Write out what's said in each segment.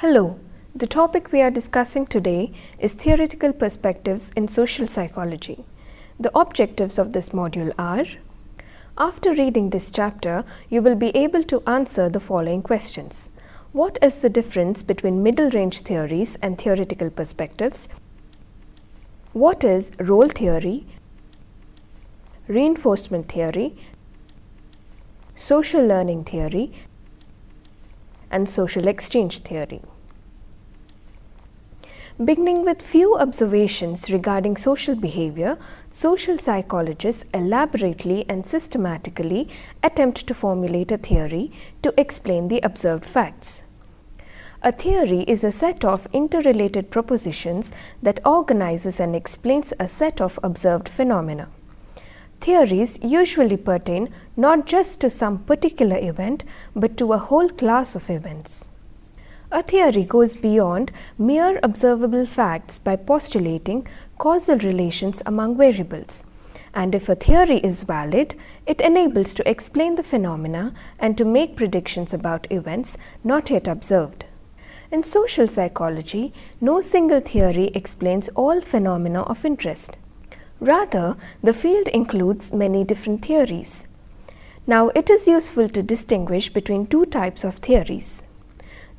Hello, the topic we are discussing today is theoretical perspectives in social psychology. The objectives of this module are: after reading this chapter, you will be able to answer the following questions. What is the difference between middle range theories and theoretical perspectives? What is role theory, reinforcement theory, social learning theory, and social exchange theory? Beginning with few observations regarding social behavior, social psychologists elaborately and systematically attempt to formulate a theory to explain the observed facts. A theory is a set of interrelated propositions that organizes and explains a set of observed phenomena. Theories usually pertain not just to some particular event, but to a whole class of events. A theory goes beyond mere observable facts by postulating causal relations among variables. And if a theory is valid, it enables to explain the phenomena and to make predictions about events not yet observed. In social psychology, no single theory explains all phenomena of interest. Rather, the field includes many different theories. Now, it is useful to distinguish between two types of theories.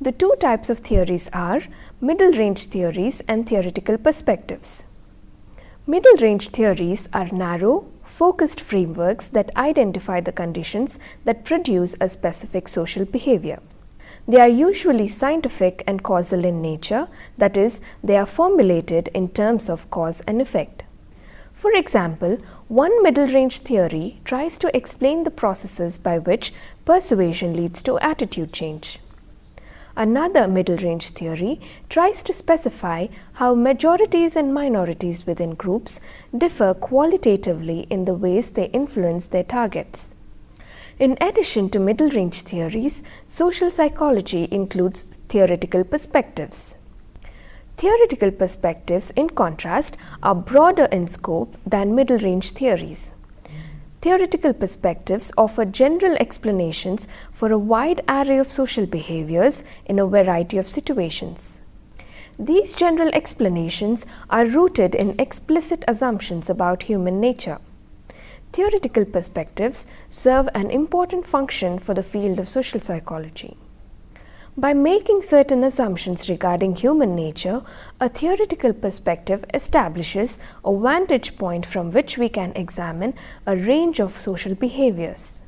The two types of theories are middle range theories and theoretical perspectives. Middle range theories are narrow, focused frameworks that identify the conditions that produce a specific social behavior. They are usually scientific and causal in nature, that is, they are formulated in terms of cause and effect. For example, one middle range theory tries to explain the processes by which persuasion leads to attitude change. Another middle range theory tries to specify how majorities and minorities within groups differ qualitatively in the ways they influence their targets. In addition to middle range theories, social psychology includes theoretical perspectives. Theoretical perspectives, in contrast, are broader in scope than middle range theories. Theoretical perspectives offer general explanations for a wide array of social behaviors in a variety of situations. These general explanations are rooted in explicit assumptions about human nature. Theoretical perspectives serve an important function for the field of social psychology. By making certain assumptions regarding human nature, a theoretical perspective establishes a vantage point from which we can examine a range of social behaviors.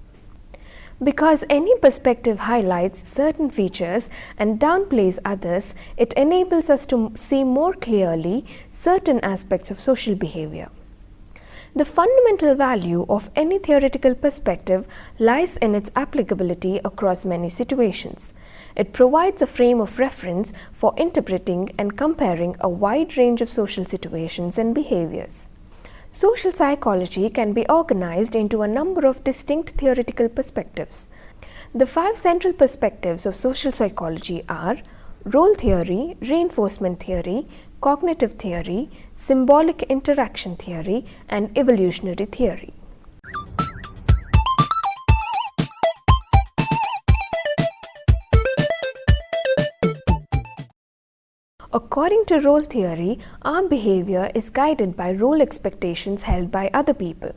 Because any perspective highlights certain features and downplays others, it enables us to see more clearly certain aspects of social behavior. The fundamental value of any theoretical perspective lies in its applicability across many situations. It provides a frame of reference for interpreting and comparing a wide range of social situations and behaviors. Social psychology can be organized into a number of distinct theoretical perspectives. The five central perspectives of social psychology are role theory, reinforcement theory, cognitive theory, symbolic interaction theory, and evolutionary theory. According to role theory, our behavior is guided by role expectations held by other people.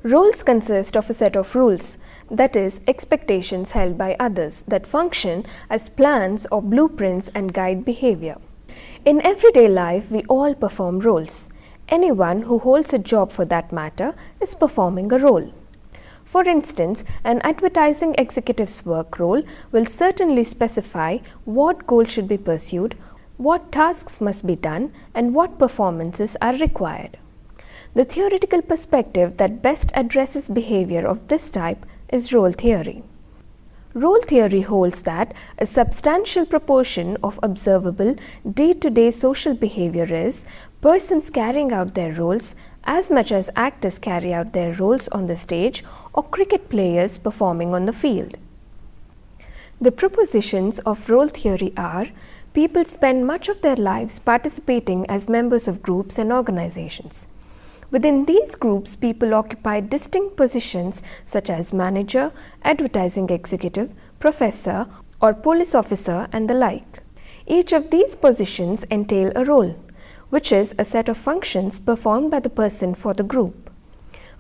Roles consist of a set of rules, that is, expectations held by others that function as plans or blueprints and guide behavior. In everyday life, we all perform roles. Anyone who holds a job for that matter is performing a role. For instance, an advertising executive's work role will certainly specify what goal should be pursued, what tasks must be done, and what performances are required. The theoretical perspective that best addresses behavior of this type is role theory. Role theory holds that a substantial proportion of observable day-to-day social behavior is persons carrying out their roles as much as actors carry out their roles on the stage or cricket players performing on the field. The propositions of role theory are: people spend much of their lives participating as members of groups and organizations. Within these groups, people occupy distinct positions such as manager, advertising executive, professor, or police officer and the like. Each of these positions entail a role, which is a set of functions performed by the person for the group.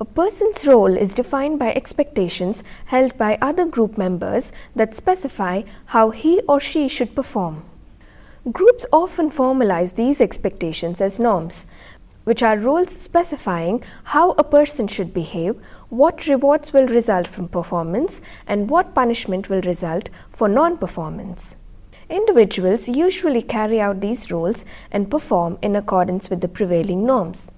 A person's role is defined by expectations held by other group members that specify how he or she should perform. Groups often formalize these expectations as norms, which are rules specifying how a person should behave, what rewards will result from performance, and what punishment will result for non-performance. Individuals usually carry out these rules and perform in accordance with the prevailing norms.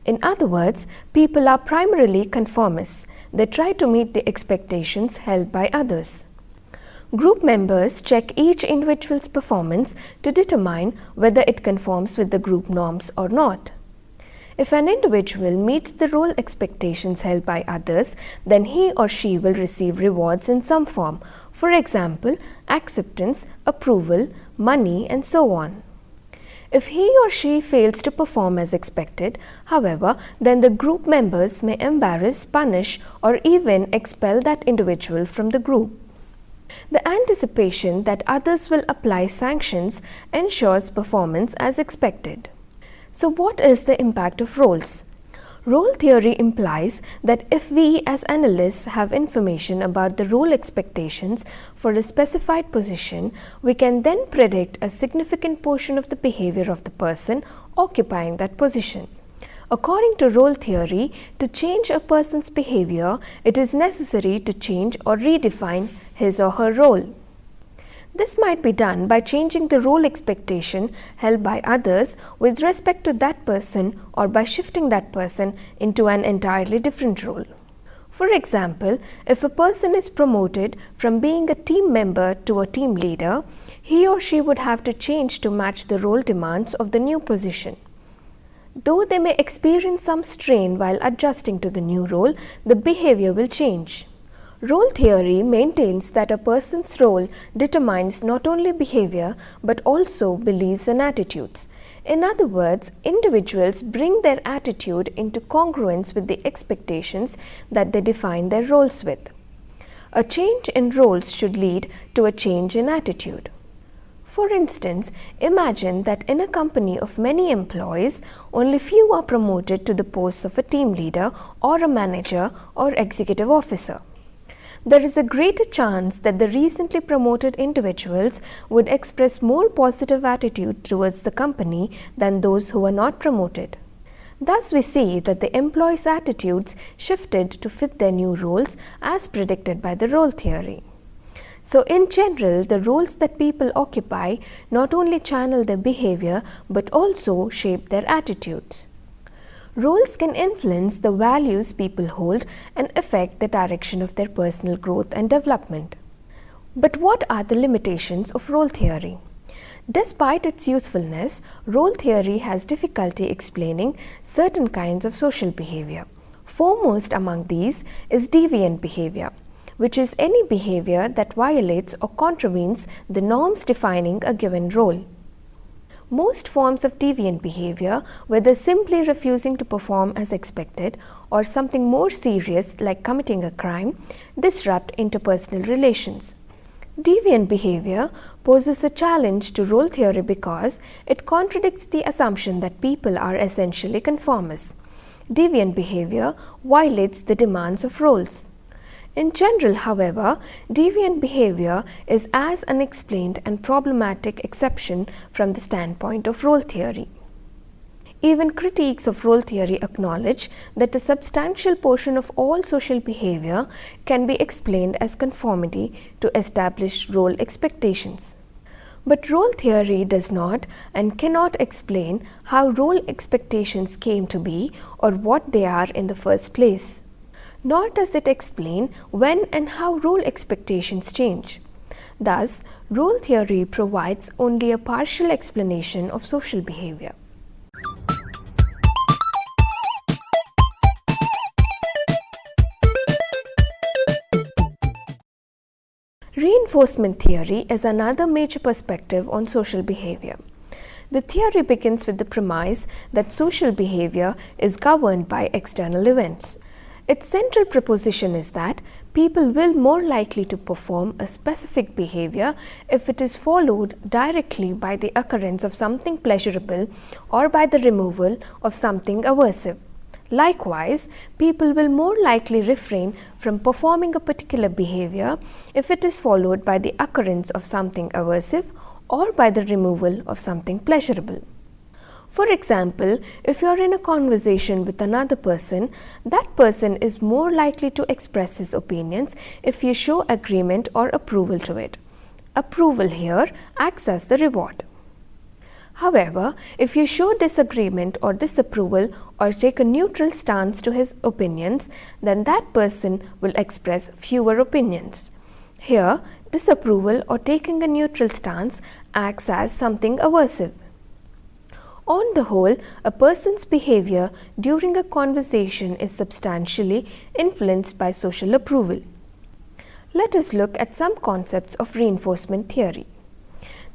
In other words, people are primarily conformists. They try to meet the expectations held by others. Group members check each individual's performance to determine whether it conforms with the group norms or not. If an individual meets the role expectations held by others, then he or she will receive rewards in some form, for example, acceptance, approval, money, and so on. If he or she fails to perform as expected, however, then the group members may embarrass, punish, or even expel that individual from the group. The anticipation that others will apply sanctions ensures performance as expected. So, what is the impact of roles? Role theory implies that if we as analysts have information about the role expectations for a specified position, we can then predict a significant portion of the behavior of the person occupying that position. According to role theory, to change a person's behavior, it is necessary to change or redefine his or her role. This might be done by changing the role expectation held by others with respect to that person, or by shifting that person into an entirely different role. For example, if a person is promoted from being a team member to a team leader, he or she would have to change to match the role demands of the new position. Though they may experience some strain while adjusting to the new role, the behavior will change. Role theory maintains that a person's role determines not only behavior but also beliefs and attitudes. In other words, individuals bring their attitude into congruence with the expectations that they define their roles with. A change in roles should lead to a change in attitude. For instance, imagine that in a company of many employees, only few are promoted to the posts of a team leader or a manager or executive officer. There is a greater chance that the recently promoted individuals would express more positive attitude towards the company than those who were not promoted. Thus, we see that the employees' attitudes shifted to fit their new roles as predicted by the role theory. So, in general, the roles that people occupy not only channel their behavior but also shape their attitudes. Roles can influence the values people hold and affect the direction of their personal growth and development. But what are the limitations of role theory? Despite its usefulness, role theory has difficulty explaining certain kinds of social behavior. Foremost among these is deviant behavior, which is any behavior that violates or contravenes the norms defining a given role. Most forms of deviant behavior, whether simply refusing to perform as expected or something more serious like committing a crime, disrupt interpersonal relations. Deviant behavior poses a challenge to role theory because it contradicts the assumption that people are essentially conformists. Deviant behavior violates the demands of roles. In general, however, deviant behavior is as unexplained and problematic exception from the standpoint of role theory. Even critiques of role theory acknowledge that a substantial portion of all social behavior can be explained as conformity to established role expectations. But role theory does not and cannot explain how role expectations came to be or what they are in the first place. Nor does it explain when and how role expectations change. Thus, role theory provides only a partial explanation of social behavior. Reinforcement theory is another major perspective on social behavior. The theory begins with the premise that social behavior is governed by external events. Its central proposition is that people will more likely to perform a specific behavior if it is followed directly by the occurrence of something pleasurable or by the removal of something aversive. Likewise, people will more likely refrain from performing a particular behavior if it is followed by the occurrence of something aversive or by the removal of something pleasurable. For example, if you are in a conversation with another person, that person is more likely to express his opinions if you show agreement or approval to it. Approval here acts as the reward. However, if you show disagreement or disapproval or take a neutral stance to his opinions, then that person will express fewer opinions. Here, disapproval or taking a neutral stance acts as something aversive. On the whole, a person's behavior during a conversation is substantially influenced by social approval. Let us look at some concepts of reinforcement theory.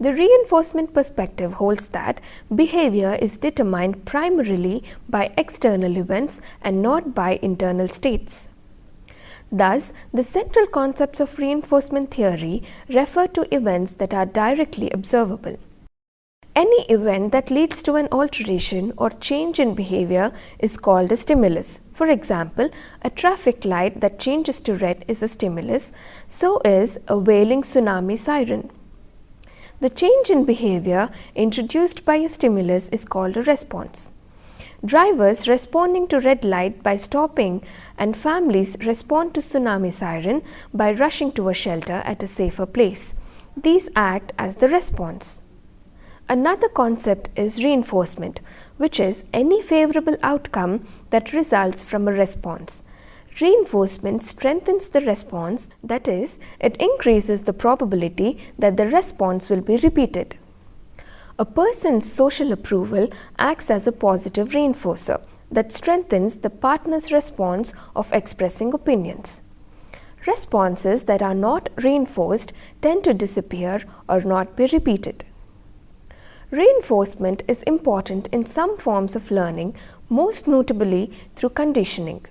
The reinforcement perspective holds that behavior is determined primarily by external events and not by internal states. Thus, the central concepts of reinforcement theory refer to events that are directly observable. Any event that leads to an alteration or change in behavior is called a stimulus. For example, a traffic light that changes to red is a stimulus, so is a wailing tsunami siren. The change in behavior introduced by a stimulus is called a response. Drivers responding to red light by stopping and families respond to tsunami siren by rushing to a shelter at a safer place. These act as the response. Another concept is reinforcement, which is any favorable outcome that results from a response. Reinforcement strengthens the response, that is, it increases the probability that the response will be repeated. A person's social approval acts as a positive reinforcer that strengthens the partner's response of expressing opinions. Responses that are not reinforced tend to disappear or not be repeated. Reinforcement is important in some forms of learning, most notably through conditioning.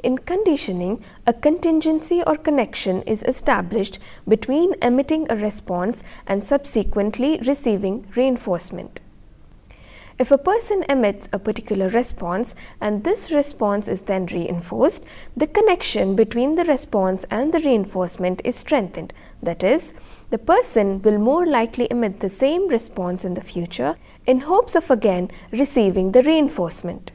In conditioning, a contingency or connection is established between emitting a response and subsequently receiving reinforcement. If a person emits a particular response and this response is then reinforced, the connection between the response and the reinforcement is strengthened. That is, the person will more likely emit the same response in the future in hopes of again receiving the reinforcement.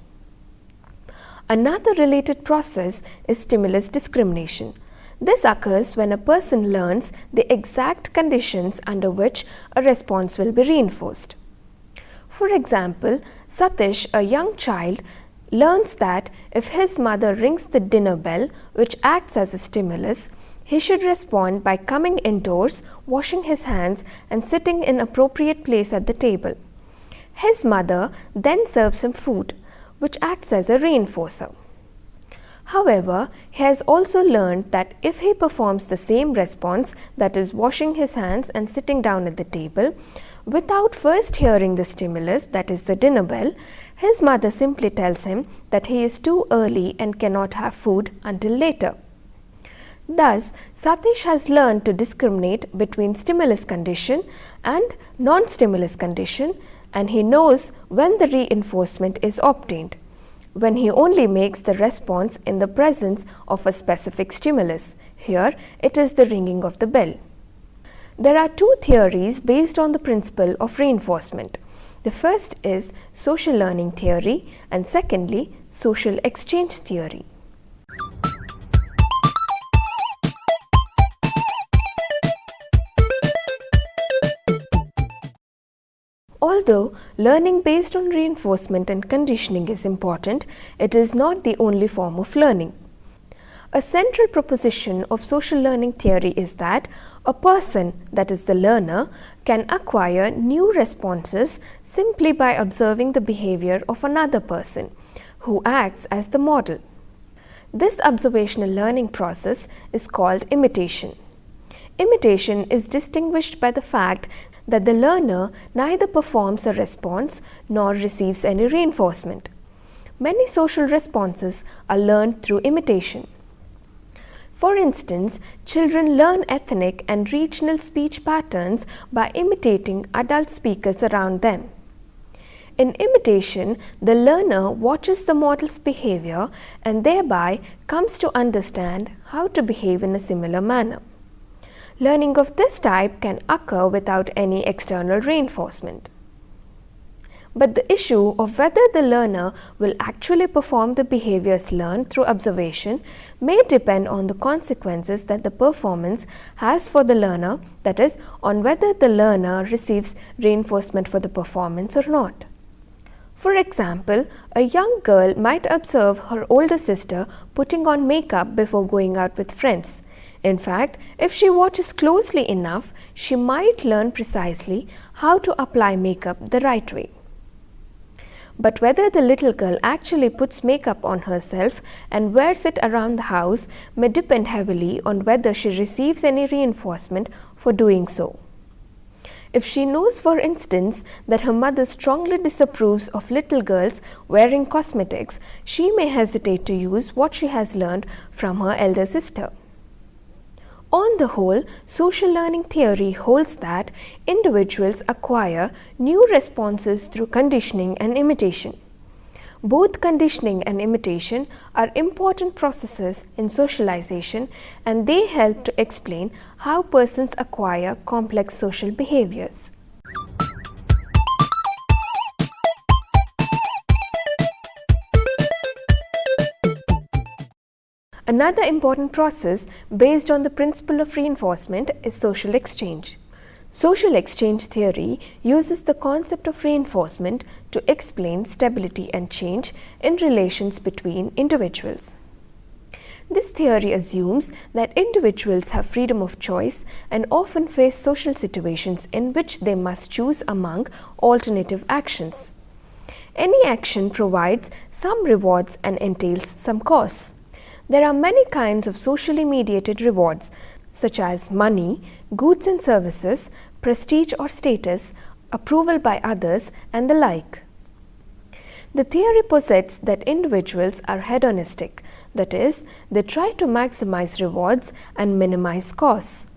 Another related process is stimulus discrimination. This occurs when a person learns the exact conditions under which a response will be reinforced. For example, Satish, a young child, learns that if his mother rings the dinner bell, which acts as a stimulus, he should respond by coming indoors, washing his hands, and sitting in appropriate place at the table. His mother then serves him food, which acts as a reinforcer. However, he has also learned that if he performs the same response, that is washing his hands and sitting down at the table, without first hearing the stimulus, that is the dinner bell, his mother simply tells him that he is too early and cannot have food until later. Thus, Satish has learned to discriminate between stimulus condition and non-stimulus condition, and he knows when the reinforcement is obtained, when he only makes the response in the presence of a specific stimulus. Here, it is the ringing of the bell. There are two theories based on the principle of reinforcement. The first is social learning theory and secondly, social exchange theory. Although learning based on reinforcement and conditioning is important, it is not the only form of learning. A central proposition of social learning theory is that a person, that is the learner, can acquire new responses simply by observing the behavior of another person, who acts as the model. This observational learning process is called imitation. Imitation is distinguished by the fact that the learner neither performs a response nor receives any reinforcement. Many social responses are learned through imitation. For instance, children learn ethnic and regional speech patterns by imitating adult speakers around them. In imitation, the learner watches the model's behavior and thereby comes to understand how to behave in a similar manner. Learning of this type can occur without any external reinforcement. But the issue of whether the learner will actually perform the behaviors learned through observation may depend on the consequences that the performance has for the learner, that is, on whether the learner receives reinforcement for the performance or not. For example, a young girl might observe her older sister putting on makeup before going out with friends. In fact, if she watches closely enough, she might learn precisely how to apply makeup the right way. But whether the little girl actually puts makeup on herself and wears it around the house may depend heavily on whether she receives any reinforcement for doing so. If she knows, for instance, that her mother strongly disapproves of little girls wearing cosmetics, she may hesitate to use what she has learned from her elder sister. On the whole, social learning theory holds that individuals acquire new responses through conditioning and imitation. Both conditioning and imitation are important processes in socialization, and they help to explain how persons acquire complex social behaviors. Another important process based on the principle of reinforcement is social exchange. Social exchange theory uses the concept of reinforcement to explain stability and change in relations between individuals. This theory assumes that individuals have freedom of choice and often face social situations in which they must choose among alternative actions. Any action provides some rewards and entails some costs. There are many kinds of socially mediated rewards, such as money, goods and services, prestige or status, approval by others, and the like. The theory posits that individuals are hedonistic, that is, they try to maximize rewards and minimize costs.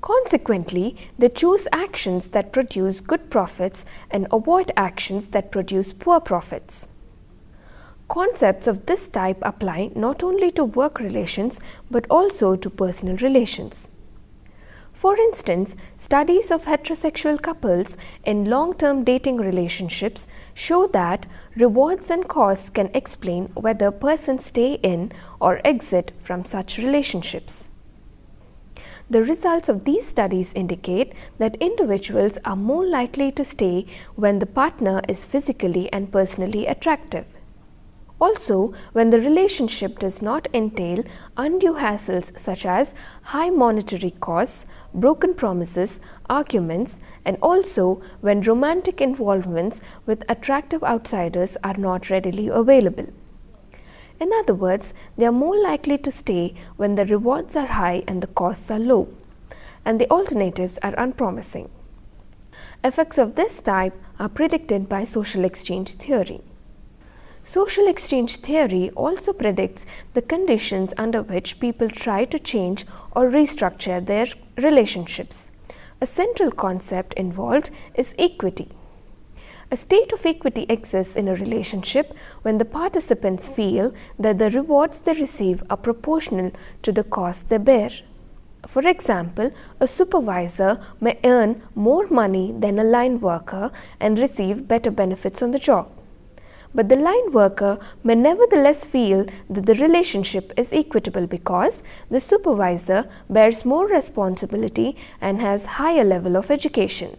Consequently, they choose actions that produce good profits and avoid actions that produce poor profits. Concepts of this type apply not only to work relations but also to personal relations. For instance, studies of heterosexual couples in long-term dating relationships show that rewards and costs can explain whether persons stay in or exit from such relationships. The results of these studies indicate that individuals are more likely to stay when the partner is physically and personally attractive. Also, when the relationship does not entail undue hassles such as high monetary costs, broken promises, arguments, and also when romantic involvements with attractive outsiders are not readily available. In other words, they are more likely to stay when the rewards are high and the costs are low, and the alternatives are unpromising. Effects of this type are predicted by social exchange theory. Social exchange theory also predicts the conditions under which people try to change or restructure their relationships. A central concept involved is equity. A state of equity exists in a relationship when the participants feel that the rewards they receive are proportional to the costs they bear. For example, a supervisor may earn more money than a line worker and receive better benefits on the job. But the line worker may nevertheless feel that the relationship is equitable because the supervisor bears more responsibility and has higher level of education.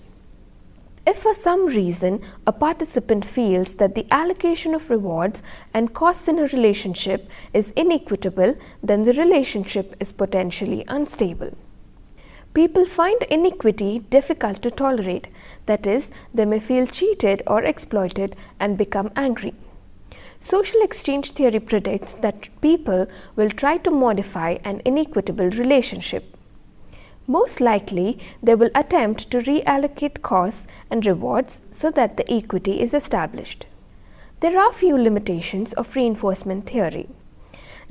If for some reason a participant feels that the allocation of rewards and costs in a relationship is inequitable, then the relationship is potentially unstable. People find inequity difficult to tolerate, that is, they may feel cheated or exploited and become angry. Social exchange theory predicts that people will try to modify an inequitable relationship. Most likely, they will attempt to reallocate costs and rewards so that the equity is established. There are few limitations of reinforcement theory.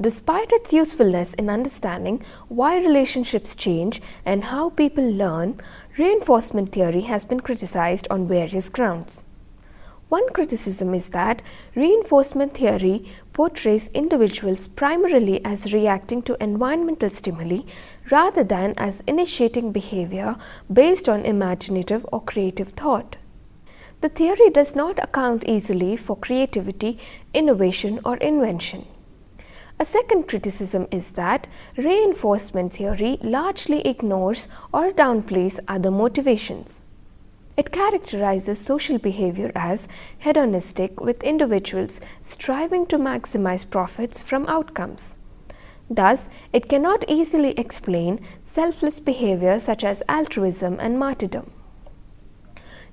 Despite its usefulness in understanding why relationships change and how people learn, reinforcement theory has been criticized on various grounds. One criticism is that reinforcement theory portrays individuals primarily as reacting to environmental stimuli rather than as initiating behavior based on imaginative or creative thought. The theory does not account easily for creativity, innovation, or invention. A second criticism is that reinforcement theory largely ignores or downplays other motivations. It characterizes social behavior as hedonistic, with individuals striving to maximize profits from outcomes. Thus, it cannot easily explain selfless behavior such as altruism and martyrdom.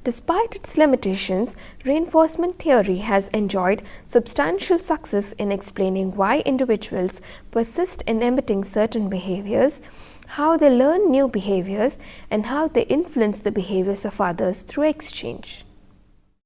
Despite its limitations, reinforcement theory has enjoyed substantial success in explaining why individuals persist in emitting certain behaviors, how they learn new behaviors, and how they influence the behaviors of others through exchange.